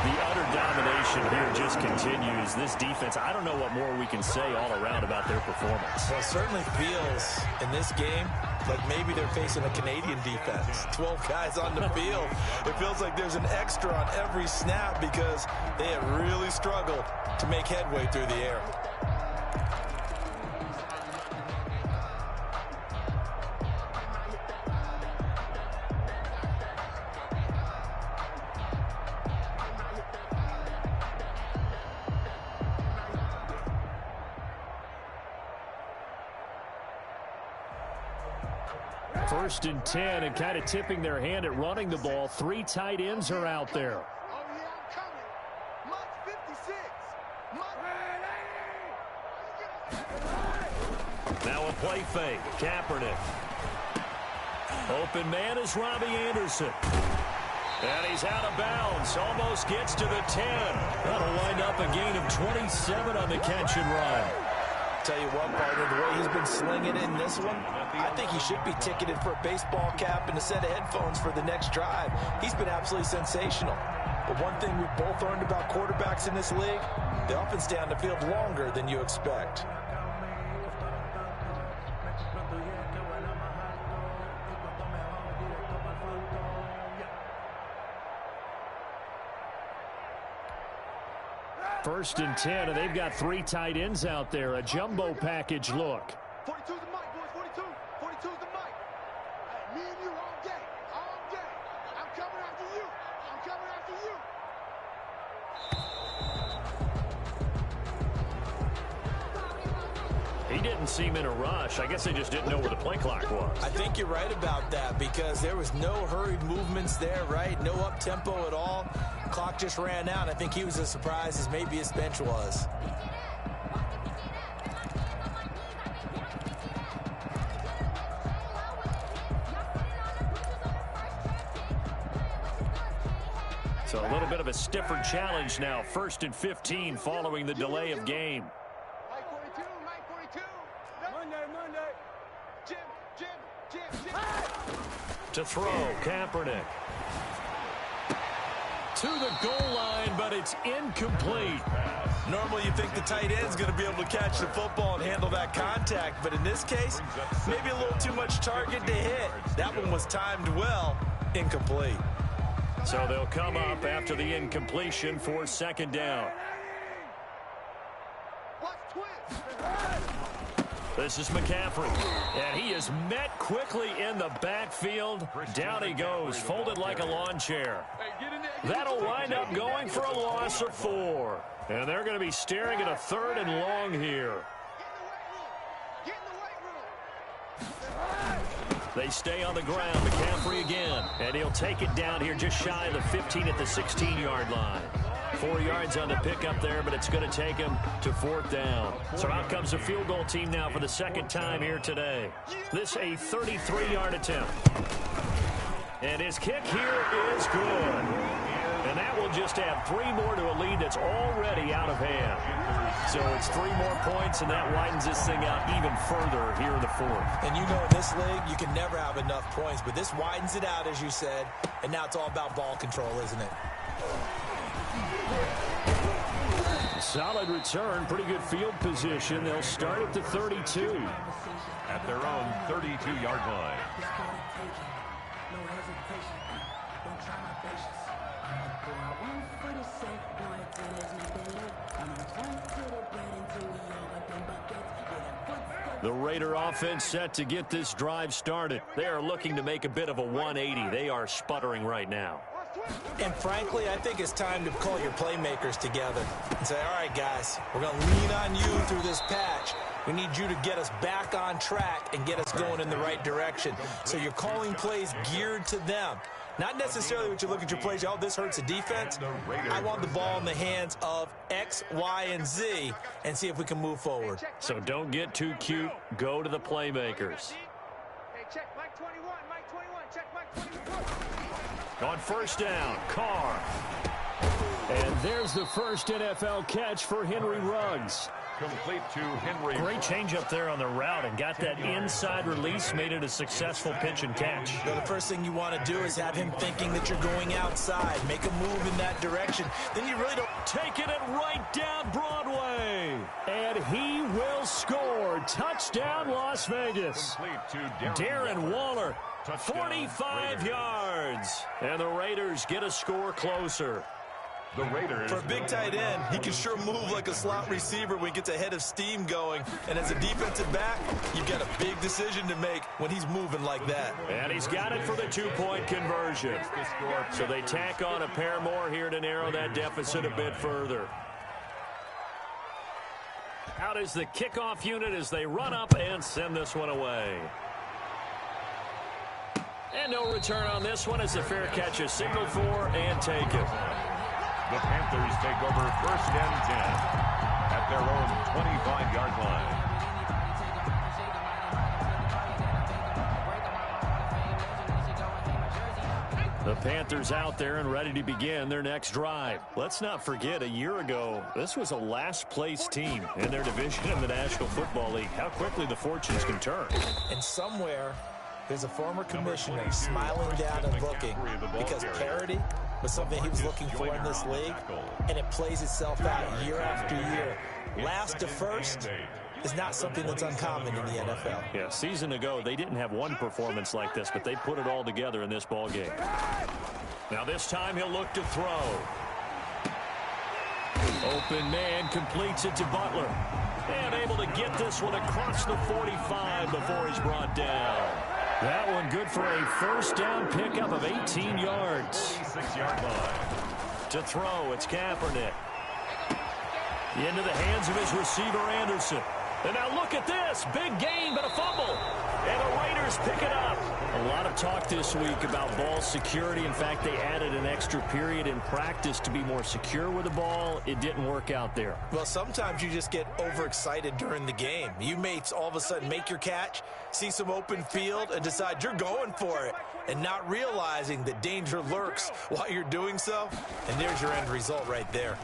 The utter domination here just continues. This defense, I don't know what more we can say all around about their performance. Well, it certainly feels in this game like maybe they're facing a Canadian defense. 12 guys on the field. It feels like there's an extra on every snap because they have really struggled to make headway through the air. First and 10, and kind of tipping their hand at running the ball. 3 tight ends are out there. Oh, yeah, I'm coming. Mark 56. Now a play fake. Kaepernick. Open man is Robbie Anderson. And he's out of bounds. Almost gets to the 10. That'll wind up a gain of 27 on the catch and run. Tell you what, partner, the way he's been slinging in this one, I think he should be ticketed for a baseball cap and a set of headphones for the next drive. He's been absolutely sensational. But one thing we've both learned about quarterbacks in this league, they often stay on the field longer than you expect. First and 10, and they've got 3 tight ends out there. A jumbo package look. 42's the mic, boys. 42. 42's the mic. Hey, me and you all day. All day. I'm coming after you. I'm coming after you. He didn't seem in a rush. I guess they just didn't know where the play clock was. I think you're right about that because there was no hurried movements there, right? No up-tempo at all. Clock just ran out. I think he was as surprised as maybe his bench was. So a little bit of a stiffer challenge now. First and 15 following the delay of game. Mike 42, Mike 42. Monday. Jim. To throw, Kaepernick. To the goal line, but it's incomplete. Normally you think the tight end's going to be able to catch the football and handle that contact, but in this case, maybe a little too much target to hit. That one was timed well, incomplete. So they'll come up after the incompletion for second down. Watch twist. This is McCaffrey, and he is met quickly in the backfield. Down he goes, folded like a lawn chair. That'll wind up going for a loss of 4. And they're going to be staring at a 3rd and long here. Get in the weight room. They stay on the ground. McCaffrey again, and he'll take it down here just shy of the 15 at the 16-yard line. 4 yards on the pickup there, but it's going to take him to 4th down. So out comes the field goal team now for the second time here today. This a 33-yard attempt. And his kick here is good. And that will just add 3 more to a lead that's already out of hand. So it's 3 more points, and that widens this thing out even further here in the 4th. And you know in this league, you can never have enough points, but this widens it out, as you said, and now it's all about ball control, isn't it? Solid return, pretty good field position. They'll start at the 32. At their own 32-yard line. The Raider offense set to get this drive started. They are looking to make a bit of a 180. They are sputtering right now. And frankly, I think it's time to call your playmakers together and say, all right, guys, we're going to lean on you through this patch. We need you to get us back on track and get us going in the right direction. So you're calling plays geared to them. Not necessarily what you look at your plays, oh, this hurts the defense. I want the ball in the hands of X, Y, and Z and see if we can move forward. So don't get too cute. Go to the playmakers. Hey, check Mike 21, Mike 21, check Mike 21. On first down, Carr. And there's the first NFL catch for Henry Ruggs. Complete to Henry. Great change up there on the route and got that inside release, made it a successful pitch and catch. So the first thing you want to do is have him thinking that you're going outside. Make a move in that direction. Then you really don't. Taking it right down Broadway. And he will score. Touchdown, Las Vegas. Complete to Darren Waller, 45 yards. And the Raiders get a score closer. The Raiders. For a big tight end, he can sure move like a slot receiver when he gets a head of steam going. And as a defensive back, you've got a big decision to make when he's moving like that. And he's got it for the two-point conversion. So they tack on a pair more here to narrow that deficit a bit further. Out is the kickoff unit as they run up and send this one away. And no return on this one as the fair catch is signaled for and taken. The Panthers take over first and 10 at their own 25-yard line. The Panthers out there and ready to begin their next drive. Let's not forget, a year ago, this was a last-place team in their division in the National Football League. How quickly the fortunes can turn. And somewhere, there's a former commissioner smiling down and looking because parity was something he was looking for in this league, and it plays itself out year after year. Last to first is not something that's uncommon in the NFL. Yeah, a season ago, they didn't have one performance like this, but they put it all together in this ball game. Now this time he'll look to throw. Open man completes it to Butler. And able to get this one across the 45 before he's brought down. That one good for a first down pickup of 18 yards. 46-yard line. To throw, it's Kaepernick. Into the hands of his receiver, Anderson. And now look at this. Big gain, but a fumble. And the Raiders pick it up. A lot of talk this week about ball security. In fact, they added an extra period in practice to be more secure with the ball. It didn't work out there. Well, sometimes you just get overexcited during the game. You may all of a sudden make your catch, see some open field, and decide you're going for it, and not realizing that danger lurks while you're doing so. And there's your end result right there.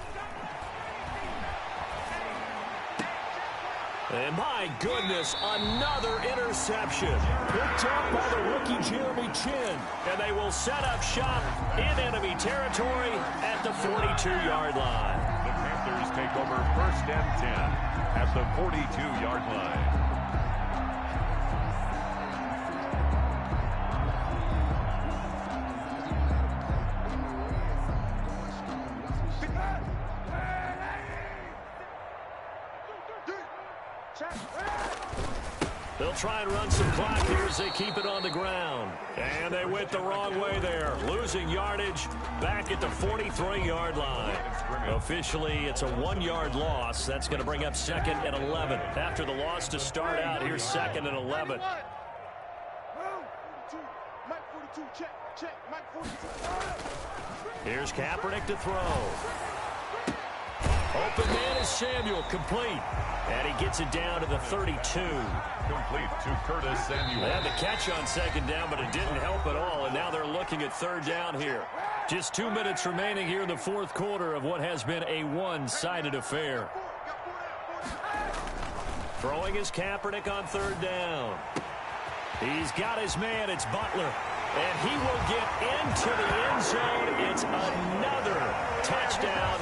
And my goodness, another interception. Picked up by the rookie Jeremy Chin. And they will set up shop in enemy territory at the 42-yard line. The Panthers take over first and 10 at the 42-yard line. They'll try and run some clock here as they keep it on the ground. And they went the wrong way there. Losing yardage back at the 43-yard line. Officially, it's a 1-yard loss. That's going to bring up second and 11. After the loss to start out, here's second and 11. Here's Kaepernick to throw. Open man is Samuel, complete. And he gets it down to the 32. Complete to Curtis Samuel. They had the catch on second down, but it didn't help at all. And now they're looking at third down here. Just 2 minutes remaining here in the fourth quarter of what has been a one-sided affair. Throwing is Kaepernick on third down. He's got his man. It's Butler. And he will get into the end zone. It's another touchdown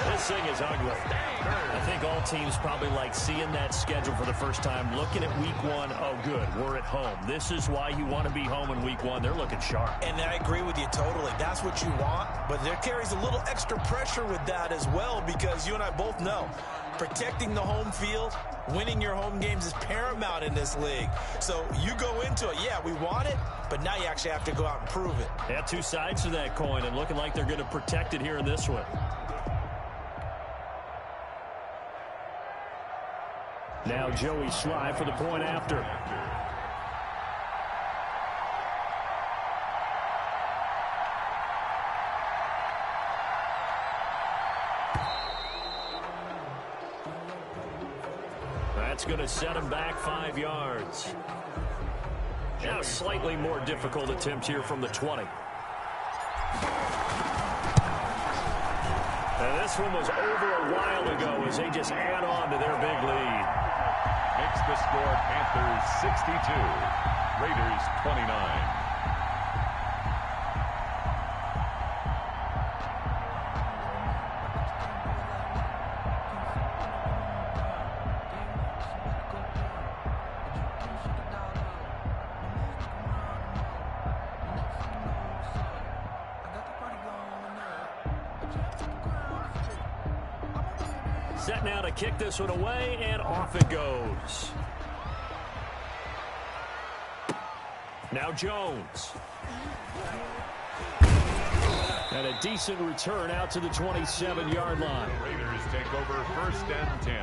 This thing is ugly. I think all teams probably like seeing that schedule for the first time, looking at week one. Oh, good, we're at home. This is why you want to be home in week one. They're looking sharp. And I agree with you totally. That's what you want, but there carries a little extra pressure with that as well, because you and I both know protecting the home field, winning your home games is paramount in this league. So you go into it, yeah, we want it, but now you actually have to go out and prove it. Yeah, two sides to that coin, and looking like they're going to protect it here in this one. Now Joey Sly for the point after. That's going to set him back 5 yards. Now a slightly more difficult attempt here from the 20. And this one was over a while ago as they just add on to their big lead. Makes the score Panthers 62, Raiders 29. Set now to kick this one away, and off it goes. Now Jones. And a decent return out to the 27-yard line. Raiders take over 1st and 10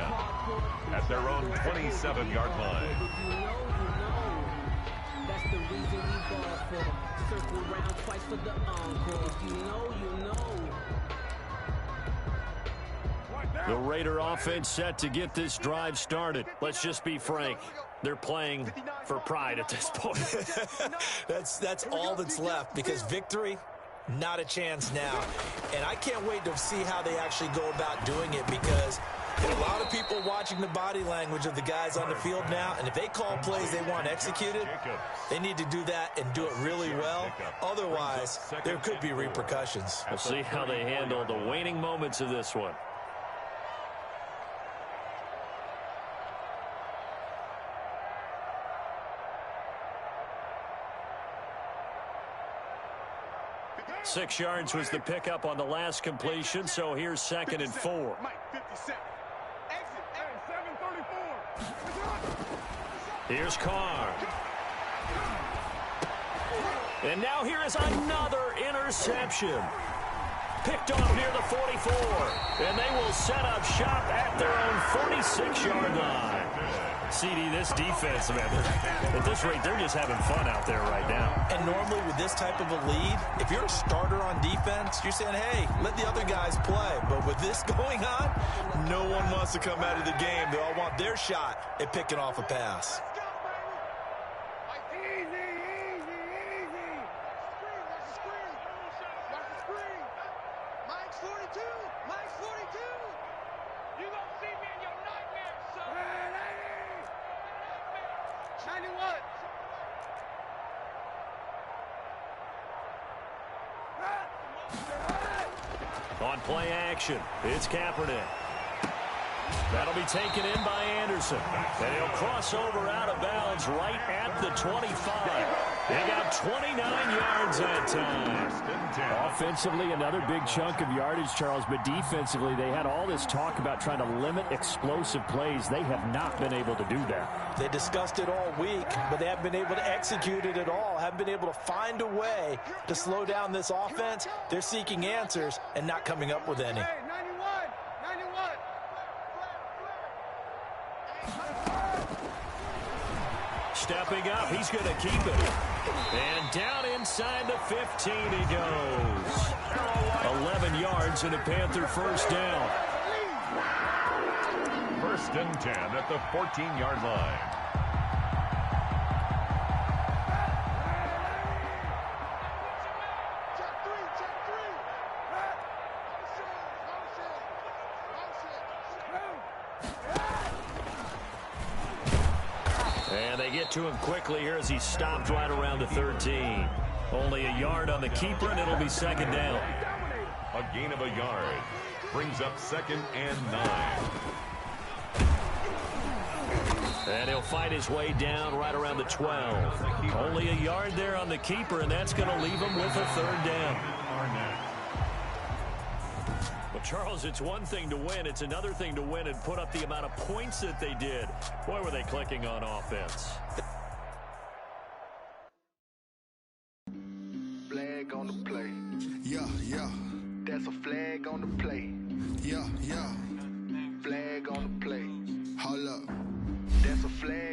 at their own 27-yard line. That's the reason we ball for them. Circle around twice for the encore. You know. The Raider offense set to get this drive started. Let's just be frank. They're playing for pride at this point. That's all that's left, because victory, not a chance now. And I can't wait to see how they actually go about doing it, because there are a lot of people watching the body language of the guys on the field now, and if they call plays they want executed, they need to do that and do it really well. Otherwise, there could be repercussions. We'll see how they handle the waning moments of this one. Six yards was the pickup on the last completion, so here's 2nd and 4. Here's Carr. And now here is another interception. Picked off near the 44. And they will set up shop at their own 46-yard line. CD, this defense, man, at this rate, they're just having fun out there right now. And normally with this type of a lead, if you're a starter on defense, you're saying, hey, let the other guys play. But with this going on, no one wants to come out of the game. They all want their shot at picking off a pass. On play action, it's Kaepernick. That'll be taken in by Anderson. And he'll cross over out of bounds right at the 25. They got 29 yards that time. Offensively, another big chunk of yardage, Charles, but defensively, they had all this talk about trying to limit explosive plays. They have not been able to do that. They discussed it all week, but they haven't been able to execute it at all. Haven't been able to find a way to slow down this offense. They're seeking answers and not coming up with any. Stepping up, he's going to keep it. And down inside the 15 he goes. 11 yards and a Panther 1st down. 1st and 10 at the 14-yard line. And they get to him quickly here as he stopped right around the 13. Only a yard on the keeper, and it'll be 2nd down. A gain of a yard. Brings up 2nd and 9. And he'll fight his way down right around the 12. Only a yard there on the keeper, and that's going to leave him with a 3rd down. Well, Charles, it's one thing to win. It's another thing to win and put up the amount of points that they did. Boy, were they clicking on offense. Flag on the play. Yeah, yeah. That's a flag on the play. Yeah, yeah. Flag on the play. Hold up. That's a flag